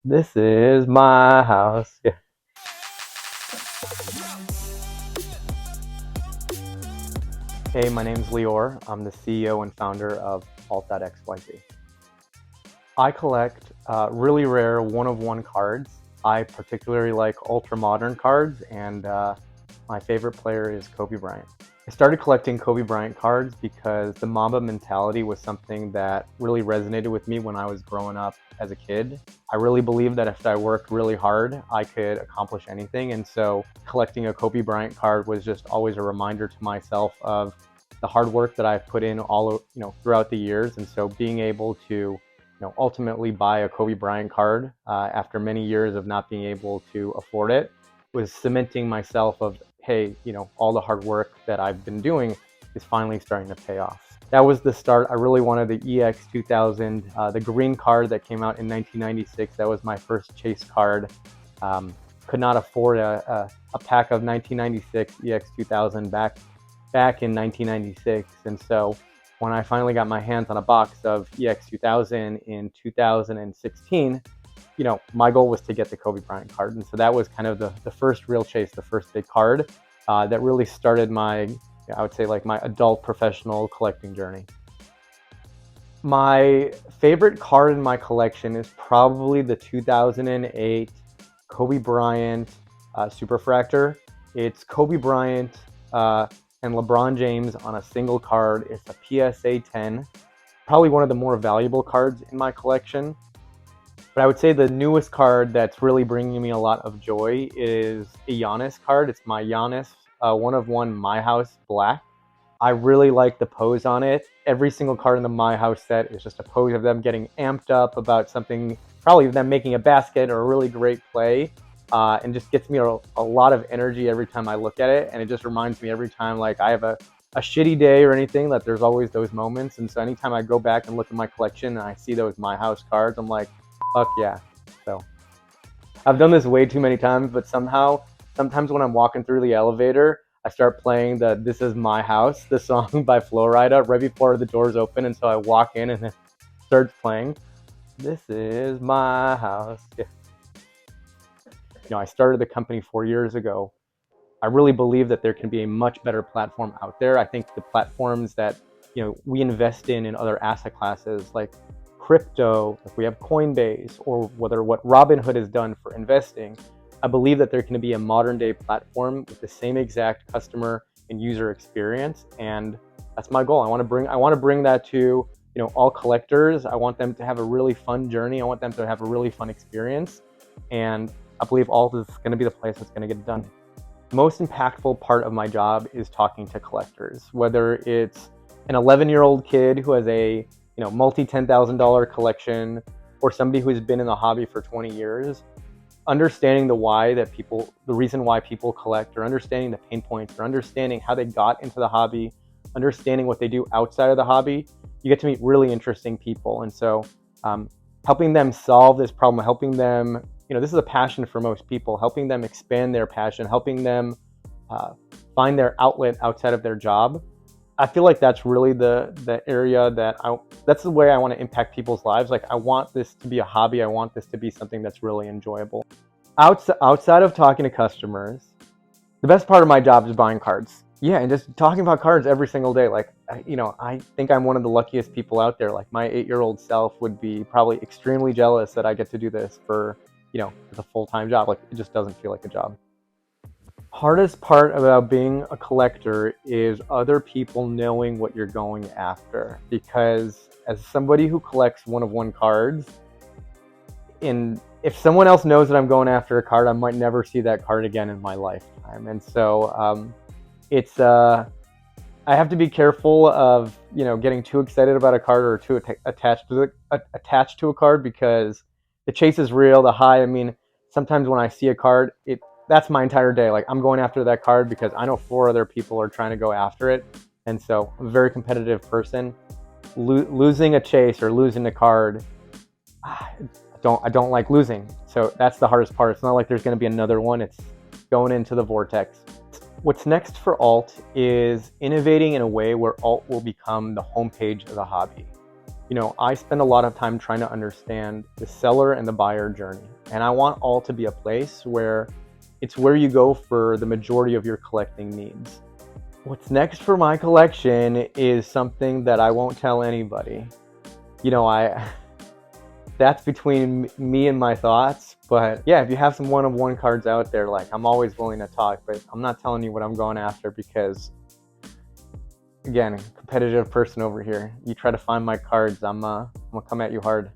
This is my house. Yeah. Hey, my name's Leore. I'm the CEO and founder of Alt.xyz. I collect really rare one-of-one cards. I particularly like ultra-modern cards, and my favorite player is Kobe Bryant. I started collecting Kobe Bryant cards because the Mamba Mentality was something that really resonated with me when I was growing up as a kid. I really believed that if I worked really hard, I could accomplish anything. And so collecting a Kobe Bryant card was just always a reminder to myself of the hard work that I've put in throughout the years. And so being able to ultimately buy a Kobe Bryant card after many years of not being able to afford it was cementing myself of, hey, all the hard work that I've been doing is finally starting to pay off. That was the start. I really wanted the EX 2000, the green card that came out in 1996. That was my first chase card. Could not afford a pack of 1996 EX 2000 back in 1996. And so when I finally got my hands on a box of EX 2000 in 2016, my goal was to get the Kobe Bryant card. And so that was kind of the first real chase, the first big card that really started my, I would say, like my adult professional collecting journey. My favorite card in my collection is probably the 2008 Kobe Bryant Superfractor. It's Kobe Bryant and LeBron James on a single card. It's a PSA 10, probably one of the more valuable cards in my collection. But I would say the newest card that's really bringing me a lot of joy is a Giannis card. It's my Giannis one-of-one My House Black. I really like the pose on it. Every single card in the My House set is just a pose of them getting amped up about something, probably them making a basket or a really great play, and just gets me a lot of energy every time I look at it. And it just reminds me every time, like, I have a shitty day or anything, that there's always those moments. And so anytime I go back and look at my collection and I see those My House cards, I'm like, fuck yeah. So I've done this way too many times, but sometimes when I'm walking through the elevator, I start playing the "This Is My House," the song by Florida, right before the doors open, and so I walk in and it starts playing. This is my house. Yeah. I started the company 4 years ago. I really believe that there can be a much better platform out there. I think the platforms that we invest in other asset classes like crypto, if we have Coinbase, or whether what Robinhood has done for investing, I believe that there can be a modern day platform with the same exact customer and user experience, and that's my goal. I want to bring that to all collectors. I want them to have a really fun journey. I want them to have a really fun experience, and I believe Alt is going to be the place that's going to get it done. Most impactful part of my job is talking to collectors, whether it's an 11-year-old kid who has a multi $10,000 collection, or somebody who's been in the hobby for 20 years. Understanding the reason why people collect, or understanding the pain points, or understanding how they got into the hobby, understanding what they do outside of the hobby, you get to meet really interesting people. And so helping them solve this problem, helping them, this is a passion for most people, helping them expand their passion, helping them find their outlet outside of their job. I feel like that's really the area that's the way I want to impact people's lives. Like, I want this to be a hobby. I want this to be something that's really enjoyable. Outside of talking to customers, the best part of my job is buying cards. Yeah, and just talking about cards every single day. Like, I think I'm one of the luckiest people out there. Like, my 8-year-old self would be probably extremely jealous that I get to do this for, as a full-time job. Like, it just doesn't feel like a job. Hardest part about being a collector is other people knowing what you're going after. Because as somebody who collects one-of-one cards, if someone else knows that I'm going after a card, I might never see that card again in my lifetime. And so it's I have to be careful of getting too excited about a card, or too attached to a card, because the chase is real, the high. I mean, sometimes when I see a card, that's my entire day. Like, I'm going after that card because I know 4 other people are trying to go after it. And so I'm a very competitive person. Losing a chase or losing a card, I don't like losing. So that's the hardest part. It's not like there's going to be another one. It's going into the vortex. What's next for Alt is innovating in a way where Alt will become the homepage of the hobby. I spend a lot of time trying to understand the seller and the buyer journey. And I want all to be a place where it's where you go for the majority of your collecting needs. What's next for my collection is something that I won't tell anybody. I that's between me and my thoughts. But yeah, if you have some one-of-one cards out there, like, I'm always willing to talk, but I'm not telling you what I'm going after because, again, competitive person over here. You try to find my cards, I'm gonna come at you hard.